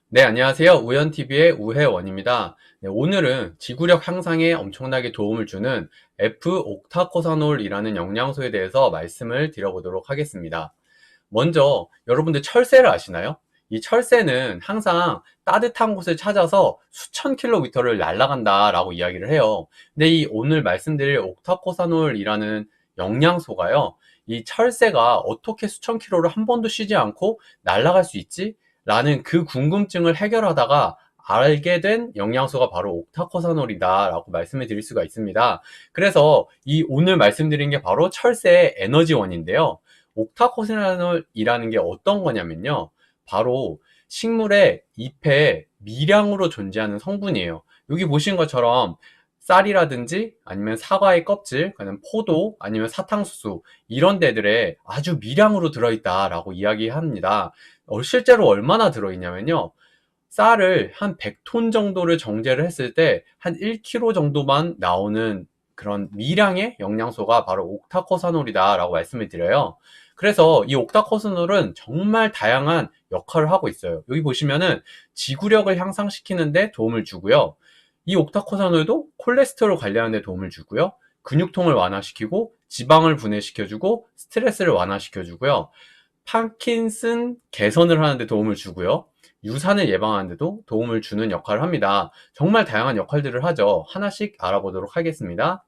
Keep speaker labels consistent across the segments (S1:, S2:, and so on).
S1: 네, 안녕하세요. 우연TV의 우혜원입니다. 네, 오늘은 지구력 향상에 엄청나게 도움을 주는 F옥타코사놀이라는 영양소에 대해서 말씀을 드려보도록 하겠습니다. 먼저 여러분들 철새를 아시나요? 이 철새는 항상 따뜻한 곳을 찾아서 수천 킬로미터를 날아간다라고 이야기를 해요. 근데 이 오늘 말씀드릴 옥타코사놀이라는 영양소가요, 이 철새가 어떻게 수천 킬로를 한 번도 쉬지 않고 날아갈 수 있지? 라는 그 궁금증을 해결하다가 알게 된 영양소가 바로 옥타코사놀이다 라고 말씀을 드릴 수가 있습니다. 그래서 이 오늘 말씀드린 게 바로 철새의 에너지원인데요. 옥타코사놀이라는 게 어떤 거냐면요, 바로 식물의 잎에 미량으로 존재하는 성분이에요. 여기 보신 것처럼 쌀이라든지 아니면 사과의 껍질, 아니면 포도, 아니면 사탕수수 이런 데들에 아주 미량으로 들어있다라고 이야기합니다. 실제로 얼마나 들어있냐면요, 쌀을 한 100톤 정도를 정제를 했을 때 한 1kg 정도만 나오는 그런 미량의 영양소가 바로 옥타코사놀이다 라고 말씀을 드려요. 그래서 이 옥타코사놀은 정말 다양한 역할을 하고 있어요. 여기 보시면은 지구력을 향상시키는 데 도움을 주고요, 이 옥타코사놀도 콜레스테롤 관리하는 데 도움을 주고요, 근육통을 완화시키고 지방을 분해시켜주고 스트레스를 완화시켜주고요, 파킨슨 개선을 하는 데 도움을 주고요, 유산을 예방하는 데도 도움을 주는 역할을 합니다. 정말 다양한 역할들을 하죠. 하나씩 알아보도록 하겠습니다.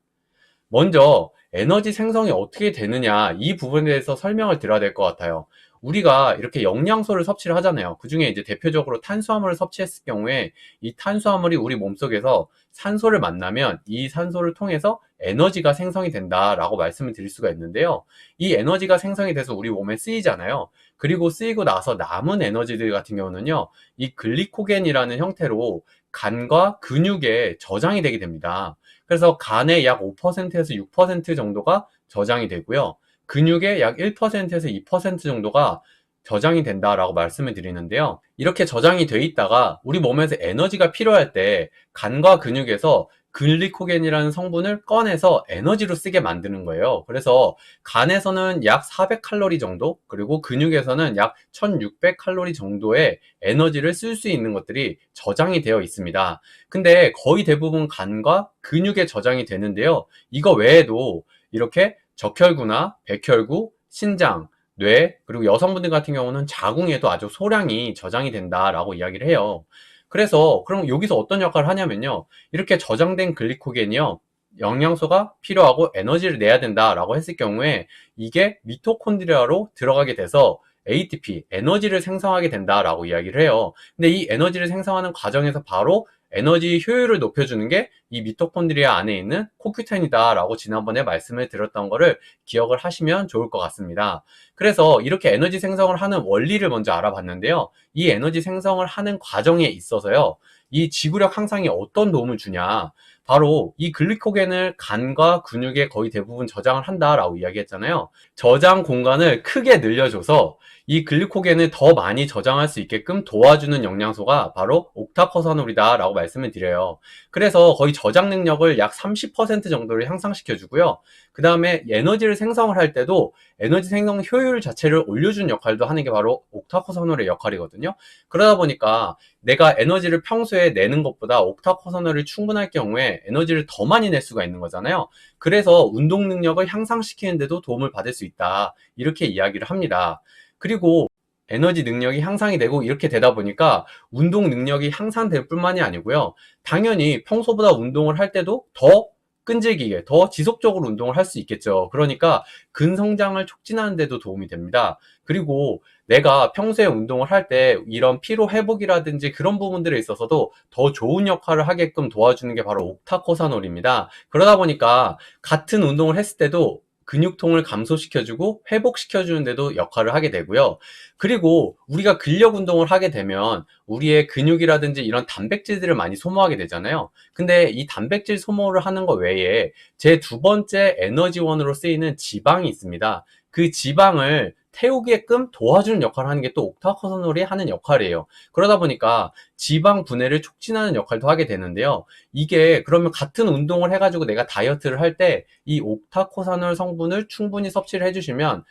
S1: 먼저 에너지 생성이 어떻게 되느냐, 이 부분에 대해서 설명을 드려야 될 것 같아요. 우리가 이렇게 영양소를 섭취를 하잖아요. 그 중에 이제 대표적으로 탄수화물을 섭취했을 경우에 이 탄수화물이 우리 몸속에서 산소를 만나면 이 산소를 통해서 에너지가 생성이 된다라고 말씀을 드릴 수가 있는데요. 이 에너지가 생성이 돼서 우리 몸에 쓰이잖아요. 그리고 쓰이고 나서 남은 에너지들 같은 경우는요, 이 글리코겐이라는 형태로 간과 근육에 저장이 되게 됩니다. 그래서 간의 약 5%에서 6% 정도가 저장이 되고요, 근육의 약 1%에서 2% 정도가 저장이 된다라고 말씀을 드리는데요. 이렇게 저장이 돼 있다가 우리 몸에서 에너지가 필요할 때 간과 근육에서 글리코겐이라는 성분을 꺼내서 에너지로 쓰게 만드는 거예요. 그래서 간에서는 약 400칼로리 정도, 그리고 근육에서는 약 1600칼로리 정도의 에너지를 쓸 수 있는 것들이 저장이 되어 있습니다. 근데 거의 대부분 간과 근육에 저장이 되는데요, 이거 외에도 이렇게 적혈구나 백혈구, 신장, 뇌, 그리고 여성분들 같은 경우는 자궁에도 아주 소량이 저장이 된다라고 이야기를 해요. 그래서 그럼 여기서 어떤 역할을 하냐면요, 이렇게 저장된 글리코겐이요, 영양소가 필요하고 에너지를 내야 된다라고 했을 경우에 이게 미토콘드리아로 들어가게 돼서 ATP, 에너지를 생성하게 된다라고 이야기를 해요. 근데 이 에너지를 생성하는 과정에서 바로 에너지 효율을 높여주는 게 이 미토콘드리아 안에 있는 코큐텐이다 라고 지난번에 말씀을 드렸던 거를 기억을 하시면 좋을 것 같습니다. 그래서 이렇게 에너지 생성을 하는 원리를 먼저 알아봤는데요, 이 에너지 생성을 하는 과정에 있어서요, 이 지구력 향상에 어떤 도움을 주냐, 바로 이 글리코겐을 간과 근육에 거의 대부분 저장을 한다라고 이야기했잖아요. 저장 공간을 크게 늘려줘서 이 글리코겐을 더 많이 저장할 수 있게끔 도와주는 영양소가 바로 옥타코사놀이다 라고 말씀을 드려요. 그래서 거의 저장 능력을 약 30% 정도를 향상시켜 주고요, 그 다음에 에너지를 생성을 할 때도 에너지 생성 효율 자체를 올려주는 역할도 하는 게 바로 옥타코사놀의 역할이거든요. 그러다 보니까 내가 에너지를 평소에 내는 것보다 옥타코사놀이 충분할 경우에 에너지를 더 많이 낼 수가 있는 거잖아요. 그래서 운동 능력을 향상시키는 데도 도움을 받을 수 있다, 이렇게 이야기를 합니다. 그리고 에너지 능력이 향상이 되고 이렇게 되다 보니까 운동 능력이 향상될 뿐만이 아니고요, 당연히 평소보다 운동을 할 때도 더 끈질기게, 더 지속적으로 운동을 할 수 있겠죠. 그러니까 근성장을 촉진하는 데도 도움이 됩니다. 그리고 내가 평소에 운동을 할 때 이런 피로 회복이라든지 그런 부분들에 있어서도 더 좋은 역할을 하게끔 도와주는 게 바로 옥타코사놀입니다. 그러다 보니까 같은 운동을 했을 때도 근육통을 감소시켜주고 회복시켜주는 데도 역할을 하게 되고요. 그리고 우리가 근력 운동을 하게 되면 우리의 근육이라든지 이런 단백질들을 많이 소모하게 되잖아요. 근데 이 단백질 소모를 하는 것 외에 제 두 번째 에너지원으로 쓰이는 지방이 있습니다. 그 지방을 태우게끔 도와주는 역할을 하는 게 또 옥타코사놀이 하는 역할이에요. 그러다 보니까 지방 분해를 촉진하는 역할도 하게 되는데요, 이게 그러면 같은 운동을 해가지고 내가 다이어트를 할 때 이 옥타코사놀 성분을 충분히 섭취를 해주시면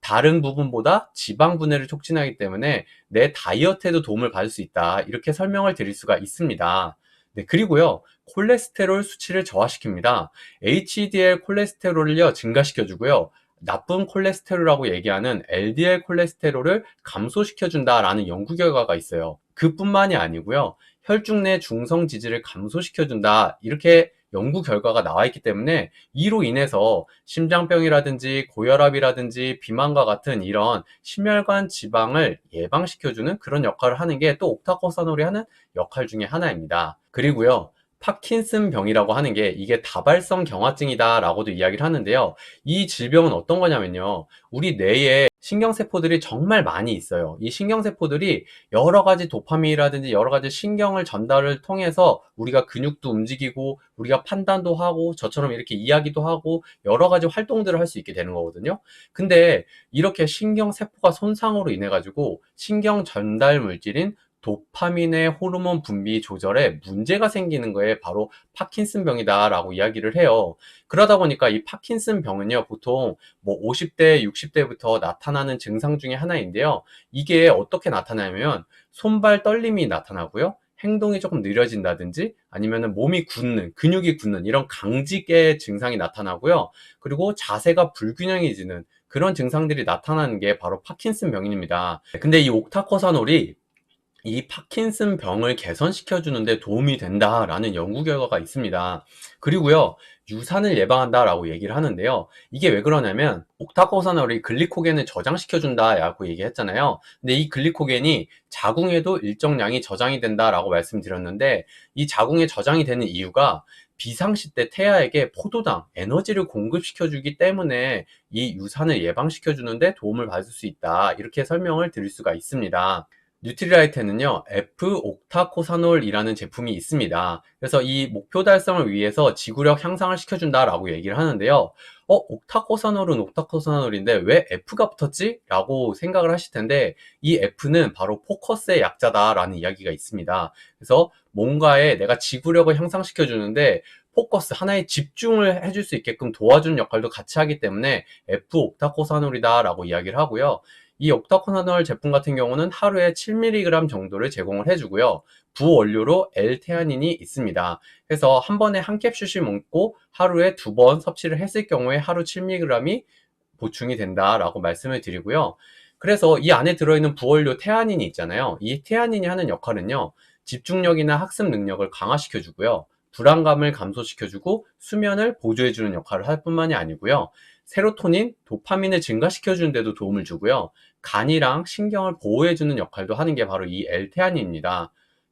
S1: 다른 부분보다 지방 분해를 촉진하기 때문에 내 다이어트에도 도움을 받을 수 있다. 이렇게 설명을 드릴 수가 있습니다. 네, 그리고요, 콜레스테롤 수치를 저하시킵니다. HDL 콜레스테롤을요, 증가시켜주고요. 나쁜 콜레스테롤이라고 얘기하는 LDL 콜레스테롤을 감소시켜준다라는 연구 결과가 있어요. 그뿐만이 아니고요, 혈중 내 중성 지질을 감소시켜준다. 이렇게 연구 결과가 나와 있기 때문에 이로 인해서 심장병이라든지 고혈압이라든지 비만과 같은 이런 심혈관 지방을 예방시켜주는 그런 역할을 하는 게 또 옥타코사놀이 하는 역할 중에 하나입니다. 그리고요, 파킨슨 병이라고 하는 게 이게 다발성 경화증이다 라고도 이야기를 하는데요. 이 질병은 어떤 거냐면요, 우리 뇌에 신경세포들이 정말 많이 있어요. 이 신경세포들이 여러 가지 도파민이라든지 여러 가지 신경을 전달을 통해서 우리가 근육도 움직이고 우리가 판단도 하고 저처럼 이렇게 이야기도 하고 여러 가지 활동들을 할 수 있게 되는 거거든요. 근데 이렇게 신경세포가 손상으로 인해 가지고 신경 전달 물질인 도파민의 호르몬 분비 조절에 문제가 생기는 거에 바로 파킨슨 병이다라고 이야기를 해요. 그러다 보니까 이 파킨슨 병은요, 보통 뭐 50대, 60대부터 나타나는 증상 중에 하나인데요. 이게 어떻게 나타나냐면 손발 떨림이 나타나고요. 행동이 조금 느려진다든지 아니면은 몸이 굳는, 근육이 굳는 이런 강직의 증상이 나타나고요. 그리고 자세가 불균형해지는 그런 증상들이 나타나는 게 바로 파킨슨 병입니다. 근데 이 옥타코사놀이 이 파킨슨 병을 개선시켜 주는데 도움이 된다라는 연구 결과가 있습니다. 그리고요, 유산을 예방한다라고 얘기를 하는데요. 이게 왜 그러냐면 옥타코사놀이 글리코겐을 저장시켜 준다라고 얘기했잖아요. 근데 이 글리코겐이 자궁에도 일정량이 저장이 된다라고 말씀드렸는데, 이 자궁에 저장이 되는 이유가 비상시 때 태아에게 포도당, 에너지를 공급시켜 주기 때문에 이 유산을 예방시켜 주는데 도움을 받을 수 있다. 이렇게 설명을 드릴 수가 있습니다. 뉴트리라이트에는요, F옥타코사놀이라는 제품이 있습니다. 그래서 이 목표 달성을 위해서 지구력 향상을 시켜준다라고 얘기를 하는데요. 옥타코사놀은 옥타코사놀인데 왜 F가 붙었지? 라고 생각을 하실 텐데, 이 F는 바로 포커스의 약자다라는 이야기가 있습니다. 그래서 뭔가에 내가 지구력을 향상시켜주는데 포커스, 하나에 집중을 해줄 수 있게끔 도와주는 역할도 같이 하기 때문에 F옥타코사놀이다라고 이야기를 하고요. 이 옥타코사놀 제품 같은 경우는 하루에 7mg 정도를 제공을 해주고요. 부원료로 L테아닌이 있습니다. 그래서 한 번에 한 캡슐씩 먹고 하루에 2번 섭취를 했을 경우에 하루 7mg이 보충이 된다라고 말씀을 드리고요. 그래서 이 안에 들어있는 부원료 테아닌이 있잖아요. 이 테아닌이 하는 역할은요, 집중력이나 학습 능력을 강화시켜주고요. 불안감을 감소시켜주고 수면을 보조해주는 역할을 할 뿐만이 아니고요. 세로토닌, 도파민을 증가시켜주는 데도 도움을 주고요. 간이랑 신경을 보호해주는 역할도 하는 게 바로 이 L테아닌입니다.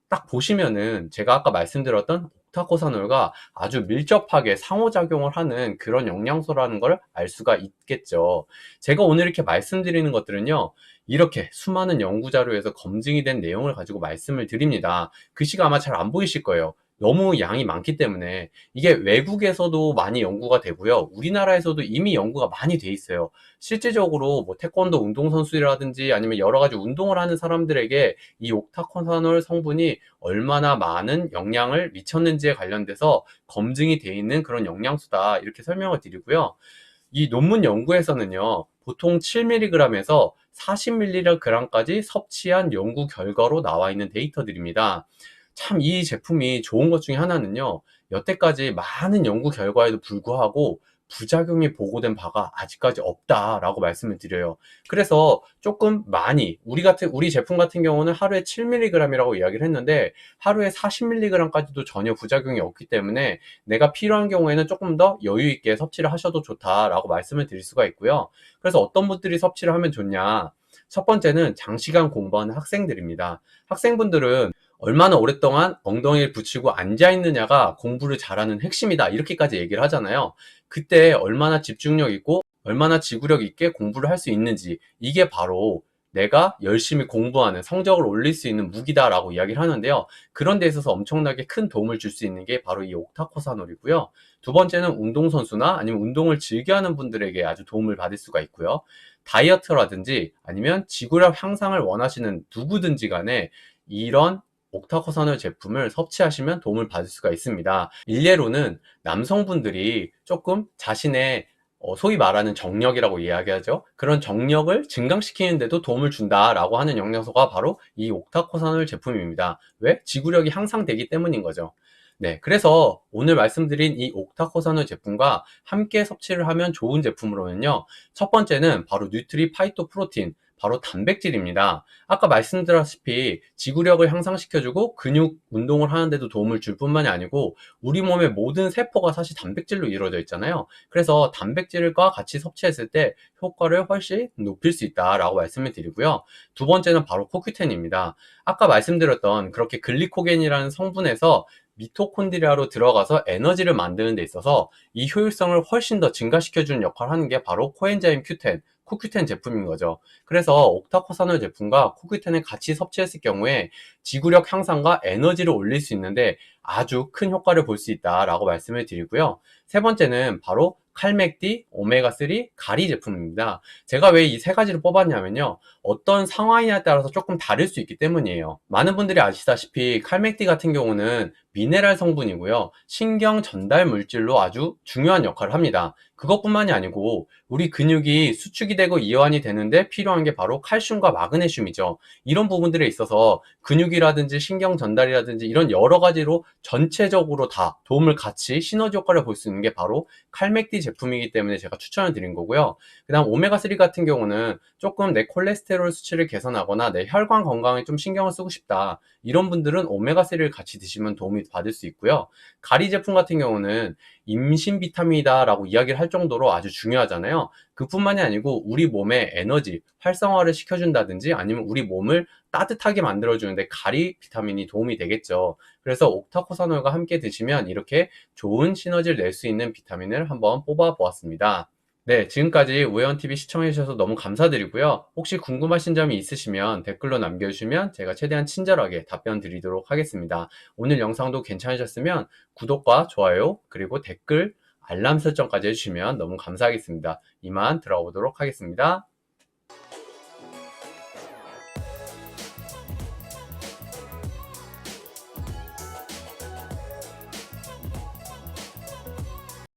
S1: 딱 보시면은 제가 아까 말씀드렸던 옥타코사놀과 아주 밀접하게 상호작용을 하는 그런 영양소라는 걸 알 수가 있겠죠. 제가 오늘 이렇게 말씀드리는 것들은요, 이렇게 수많은 연구 자료에서 검증이 된 내용을 가지고 말씀을 드립니다. 글씨가 아마 잘 안 보이실 거예요. 너무 양이 많기 때문에. 이게 외국에서도 많이 연구가 되고요, 우리나라에서도 이미 연구가 많이 돼 있어요. 실질적으로 뭐 태권도 운동선수라든지 아니면 여러 가지 운동을 하는 사람들에게 이 옥타코사놀 성분이 얼마나 많은 영향을 미쳤는지에 관련돼서 검증이 돼 있는 그런 영양소다, 이렇게 설명을 드리고요. 이 논문 연구에서는요, 보통 7mg에서 40mg까지 섭취한 연구 결과로 나와 있는 데이터들입니다. 참 이 제품이 좋은 것 중에 하나는요, 여태까지 많은 연구 결과에도 불구하고 부작용이 보고된 바가 아직까지 없다라고 말씀을 드려요. 그래서 조금 많이, 우리 제품 같은 경우는 하루에 7mg이라고 이야기를 했는데 하루에 40mg까지도 전혀 부작용이 없기 때문에 내가 필요한 경우에는 조금 더 여유 있게 섭취를 하셔도 좋다라고 말씀을 드릴 수가 있고요. 그래서 어떤 분들이 섭취를 하면 좋냐? 첫 번째는 장시간 공부하는 학생들입니다. 학생분들은 얼마나 오랫동안 엉덩이를 붙이고 앉아 있느냐가 공부를 잘하는 핵심이다, 이렇게까지 얘기를 하잖아요. 그때 얼마나 집중력 있고 얼마나 지구력 있게 공부를 할 수 있는지, 이게 바로 내가 열심히 공부하는 성적을 올릴 수 있는 무기다라고 이야기를 하는데요. 그런 데 있어서 엄청나게 큰 도움을 줄 수 있는 게 바로 이 옥타코사놀이고요. 두 번째는 운동선수나 아니면 운동을 즐겨하는 분들에게 아주 도움을 받을 수가 있고요. 다이어트라든지 아니면 지구력 향상을 원하시는 누구든지 간에 이런 옥타코사놀 제품을 섭취하시면 도움을 받을 수가 있습니다. 일례로는 남성분들이 조금 자신의 소위 말하는 정력이라고 이야기하죠. 그런 정력을 증강시키는 데도 도움을 준다라고 하는 영양소가 바로 이 옥타코사놀 제품입니다. 왜? 지구력이 향상되기 때문인 거죠. 네, 그래서 오늘 말씀드린 이 옥타코사놀 제품과 함께 섭취를 하면 좋은 제품으로는요. 첫 번째는 바로 뉴트리 파이토 프로틴, 바로 단백질입니다. 아까 말씀드렸다시피 지구력을 향상시켜주고 근육 운동을 하는데도 도움을 줄 뿐만이 아니고 우리 몸의 모든 세포가 사실 단백질로 이루어져 있잖아요. 그래서 단백질과 같이 섭취했을 때 효과를 훨씬 높일 수 있다라고 말씀을 드리고요. 두 번째는 바로 코큐텐입니다. 아까 말씀드렸던 그렇게 글리코겐이라는 성분에서 미토콘드리아로 들어가서 에너지를 만드는 데 있어서 이 효율성을 훨씬 더 증가시켜주는 역할을 하는 게 바로 코엔자임 Q10, 코큐텐 제품인 거죠. 그래서 옥타코사놀 제품과 코큐텐을 같이 섭취했을 경우에 지구력 향상과 에너지를 올릴 수 있는데 아주 큰 효과를 볼 수 있다라고 말씀을 드리고요. 세 번째는 바로 칼맥디, 오메가3, 가리 제품입니다. 제가 왜 이 세 가지를 뽑았냐면요. 어떤 상황이냐에 따라서 조금 다를 수 있기 때문이에요. 많은 분들이 아시다시피 칼맥디 같은 경우는 미네랄 성분이고요. 신경 전달 물질로 아주 중요한 역할을 합니다. 그것뿐만이 아니고 우리 근육이 수축이 되고 이완이 되는데 필요한 게 바로 칼슘과 마그네슘이죠. 이런 부분들에 있어서 근육이라든지 신경 전달이라든지 이런 여러 가지로 전체적으로 다 도움을 같이 시너지 효과를 볼 수 있는 게 바로 칼맥디 제품이기 때문에 제가 추천을 드린 거고요. 그 다음 오메가3 같은 경우는 조금 내 콜레스테롤 수치를 개선하거나 내 혈관 건강에 좀 신경을 쓰고 싶다. 이런 분들은 오메가3를 같이 드시면 도움이 받을 수 있고요. 가리 제품 같은 경우는 임신 비타민이다라고 이야기를 할 정도로 아주 중요하잖아요. 그뿐만이 아니고 우리 몸의 에너지 활성화를 시켜준다든지 아니면 우리 몸을 따뜻하게 만들어주는데 가리 비타민이 도움이 되겠죠. 그래서 옥타코사놀과 함께 드시면 이렇게 좋은 시너지를 낼 수 있는 비타민을 한번 뽑아 보았습니다. 네, 지금까지 우에원TV 시청해주셔서 너무 감사드리고요. 혹시 궁금하신 점이 있으시면 댓글로 남겨주시면 제가 최대한 친절하게 답변 드리도록 하겠습니다. 오늘 영상도 괜찮으셨으면 구독과 좋아요, 그리고 댓글, 알람 설정까지 해주시면 너무 감사하겠습니다. 이만 들어보도록 하겠습니다.